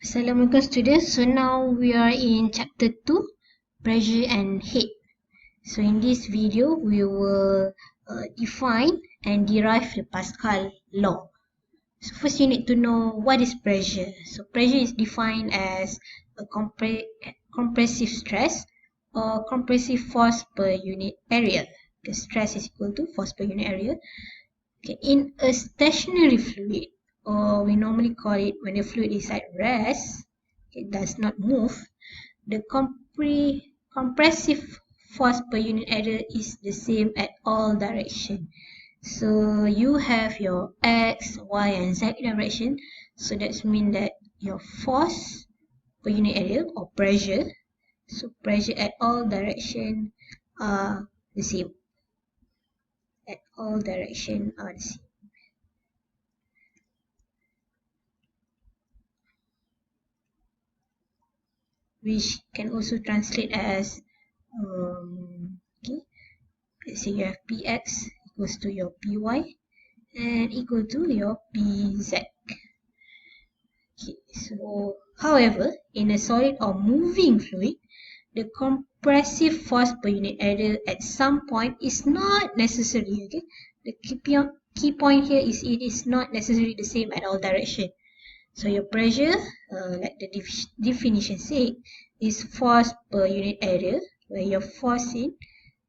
Assalamualaikum students. So now we are in chapter 2, pressure and head. So in this video we will define and derive the Pascal law. So first you need to know what is pressure. So pressure is defined as a compressive stress or compressive force per unit area. The stress is equal to force per unit area. Okay, in a stationary fluid, or we normally call it when the fluid is at rest, it does not move, the compressive force per unit area is the same at all directions. So you have your x, y, and z direction. So that means that your force per unit area or pressure, so pressure at all directions are the same. At all directions are the same. Which can also translate as okay, let's say you have px equals to your py and equal to your pz. Okay, so however, in a solid or moving fluid, the compressive force per unit area at some point is not necessary. Okay, the key point here is it is not necessarily the same at all directions. So your pressure, like the definition say, is force per unit area, where your force in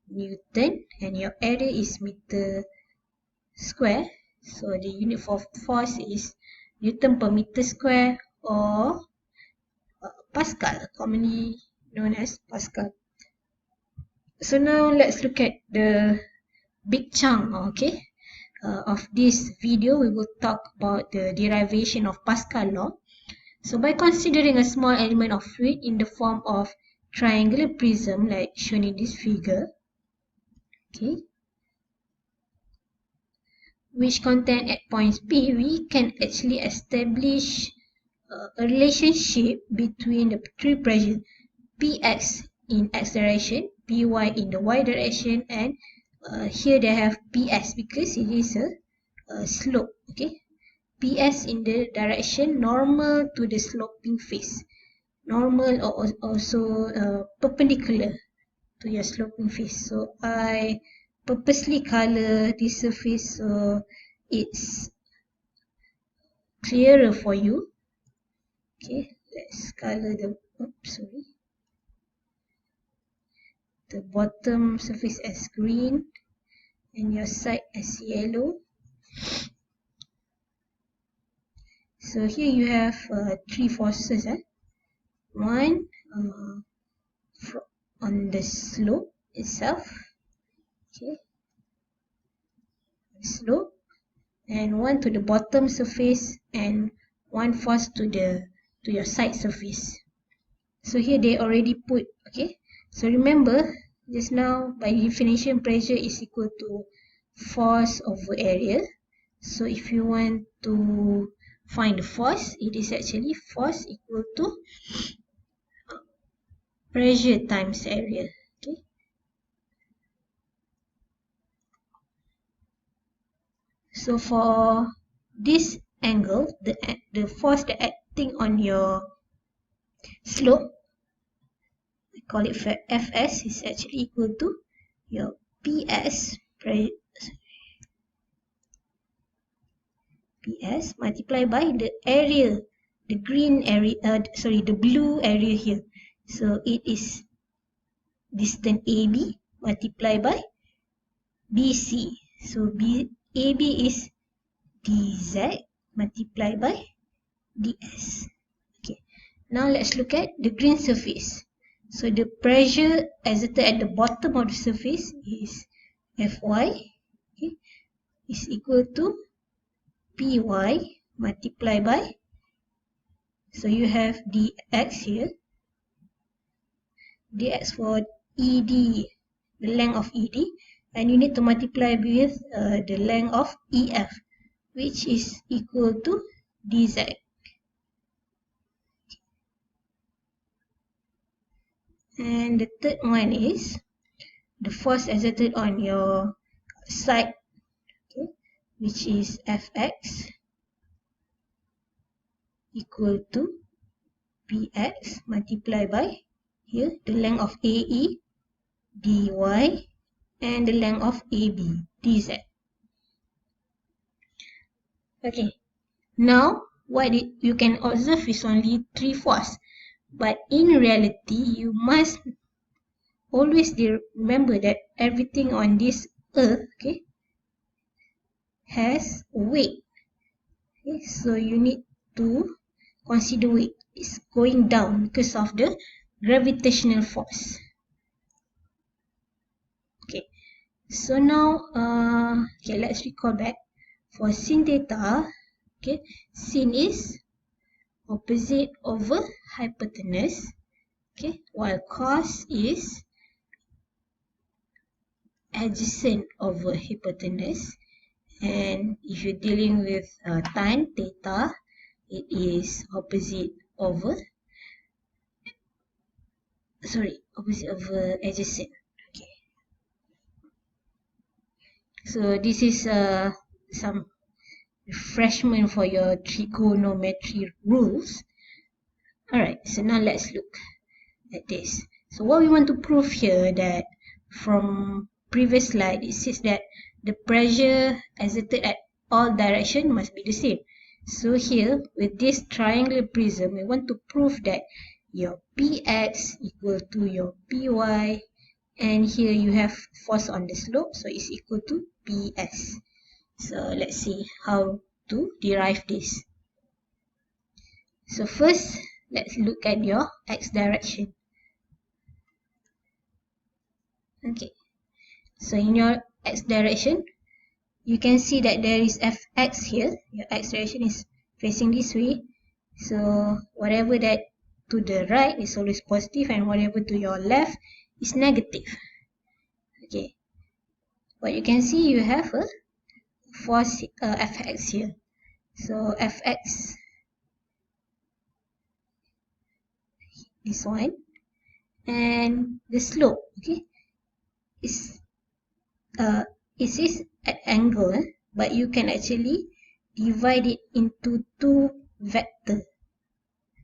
Newton and your area is meter square. So the unit for force is Newton per meter square or Pascal, commonly known as Pascal. So now let's look at the big chunk, okay, of this video. We will talk about the derivation of Pascal law. So by considering a small element of fluid in the form of triangular prism like shown in this figure, okay, which contain at points P, we can actually establish a relationship between the three pressures, Px in x direction, Py in the y direction, and here they have Ps because it is a slope, okay. Ps in the direction normal to the sloping face. Normal or also perpendicular to your sloping face. So I purposely color this surface so it's clearer for you. Okay, let's color the bottom surface as green and your side as yellow. So here you have three forces. One on the slope itself, okay, slope, and one to the bottom surface and one force to your side surface. So here they already put, okay. So remember just now by definition pressure is equal to force over area. So if you want to find the force, it is actually force equal to pressure times area. Okay. So for this angle, the force that acting on your slope, we call it Fs, is actually equal to your Ps multiplied by the area, the green area, the blue area here. So it is distance AB multiplied by BC. So AB is dz multiplied by ds. Okay. Now let's look at the green surface. So the pressure exerted at the bottom of the surface is Fy, okay, is equal to Py multiplied by, so you have dx here, dx for ED, the length of ED, and you need to multiply with the length of EF, which is equal to dz. And the third one is the force exerted on your side, okay, which is Fx equal to px multiplied by here the length of AE dy and the length of AB dz. Okay, now you can observe is only 3 force, but in reality you must always remember that everything on this earth, okay, has weight. Okay, so you need to consider weight is going down because of the gravitational force. Okay, so now okay, let's recall back. For sin theta, okay, sin is opposite over hypotenuse, okay, while cos is adjacent over hypotenuse. And if you're dealing with tan theta, it is opposite over adjacent. Okay, so this is some refreshment for your trigonometry rules. Alright, so now let's look at this. So what we want to prove here, that from previous slide, it says that the pressure exerted at all directions must be the same. So here, with this triangular prism, we want to prove that your px equal to your py, and here you have force on the slope, so it's equal to ps. So let's see how to derive this. So first, let's look at your x direction. Okay, so in your x direction, you can see that there is fx here. Your x direction is facing this way. So whatever that to the right is always positive, and whatever to your left is negative. Okay, but you can see you have a force fx here. So fx, this one, and the slope, okay, is it is at angle, but you can actually divide it into two vectors,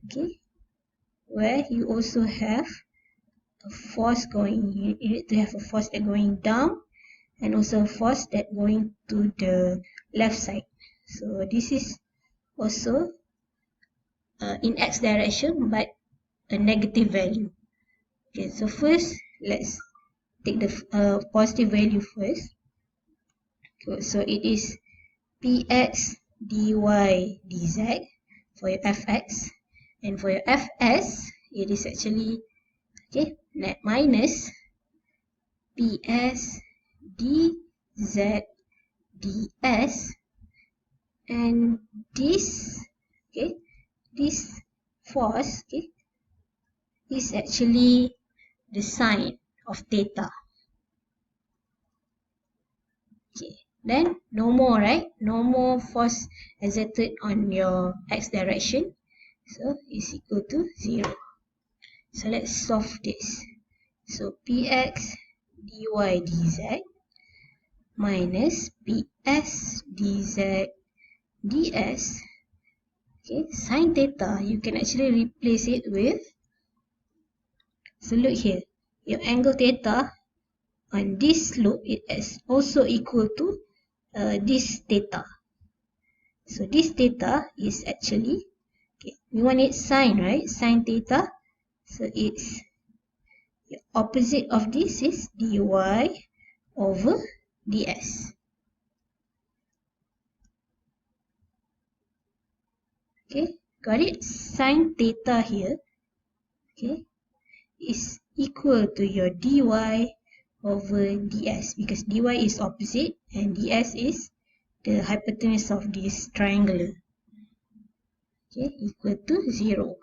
okay, where you also have a force going, you need to have a force that going down and also a force that going to the left side. So this is also in x direction, but a negative value. Okay, so first let's take the positive value first. Okay, so it is px dy dz for your fx, and for your fs it is actually, okay, net minus ps dz ds, and this, okay, this force, okay, is actually the sine of theta. Okay, then no more, right? No more force exerted on your x direction, so it's equal to 0. So let's solve this. So px dy dz minus ps dz ds, okay, sine theta, you can actually replace it with, so look here, your angle theta on this slope, it is also equal to this theta. So this theta is actually, okay, we want it sine, right? Sine theta. So it's the opposite of this is dy over ds. Okay, got it? Sine theta here, okay, is equal to your dy over ds, because dy is opposite and ds is the hypotenuse of this triangle. Okay, equal to 0.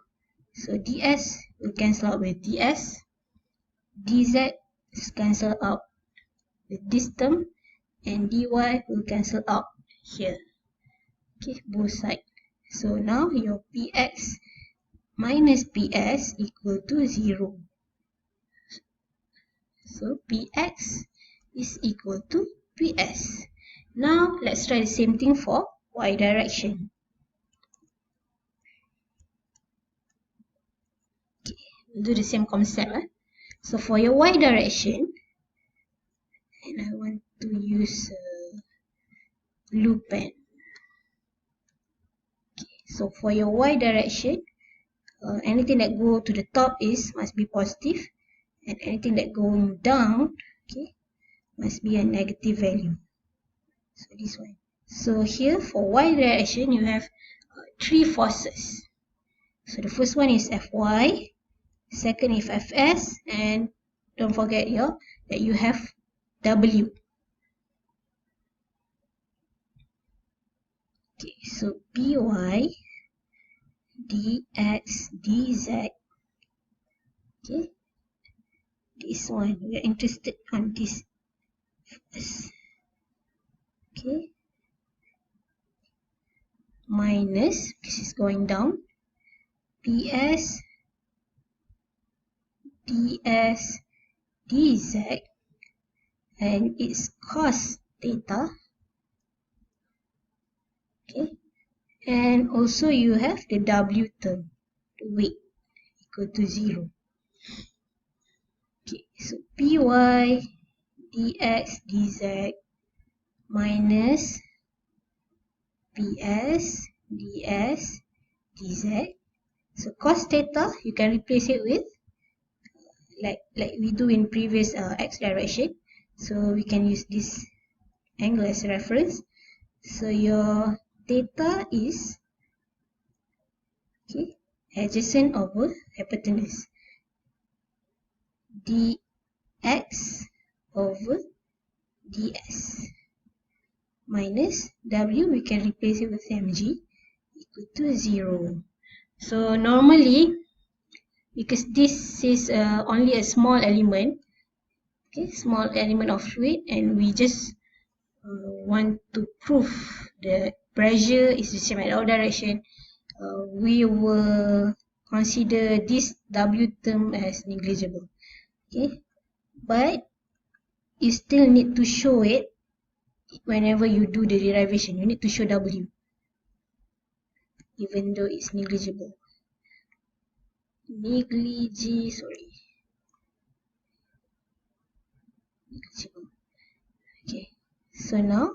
So ds will cancel out with ds, dz is cancel out with this term, and dy will cancel out here. Okay, both sides. So now your px minus ps equal to 0. So px is equal to ps. Now let's try the same thing for y direction. do the same concept. So for your y direction, and I want to use blue pen. Okay, so for your y direction, anything that go to the top must be positive, and anything that going down, okay, must be a negative value. So this one. So here for y direction, you have 3 forces. So the first one is Fy, second is Fs, and don't forget that you have W. Okay, so Py dx dz. Okay, this one we are interested on this first. Okay, minus, this is going down, Ps ds dz, and it's cos theta. Okay, and also you have the W term, the weight, equal to 0. Okay, so Py dx dz minus Ps ds dz. So cos theta, you can replace it with like we do in previous x direction. So we can use this angle as a reference. So your theta is adjacent over hypotenuse, dx over ds minus w, we can replace it with mg, equal to 0. So normally, because this is only a small element, small element of fluid, and we just want to prove the pressure is the same at all direction, we will consider this W term as negligible. Okay, but you still need to show it whenever you do the derivation. You need to show W, even though it's negligible. Negligible. Okay, so now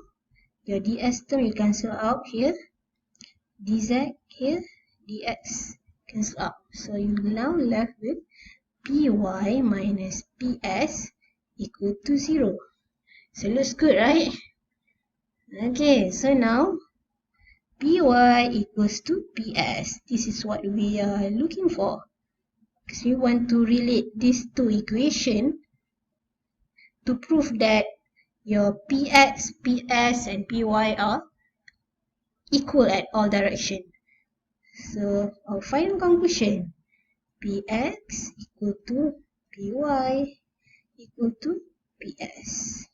your ds term you cancel out here, dz here, dx cancel out. So you now left with Py minus Ps equal to 0. So it looks good, right? Okay, so now Py equals to Ps. This is what we are looking for, because we want to relate these two equations to prove that your Px, Ps, and Py are equal at all directions. So our final conclusion, Px equal to Py equal to Ps.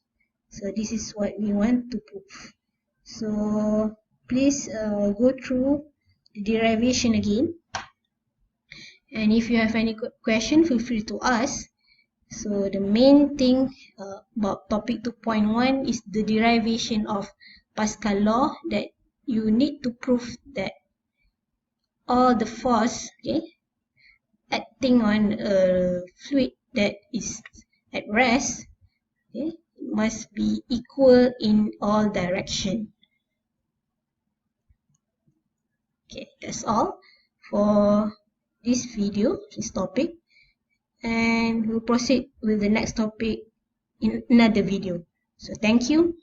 So this is what we want to prove. So please go through the derivation again. And if you have any question, feel free to ask. So the main thing about topic 2.1 is the derivation of Pascal law, that you need to prove that all the force acting on a fluid that is at rest must be equal in all directions. Okay, that's all for this video, this topic, and we'll proceed with the next topic in another video. So thank you.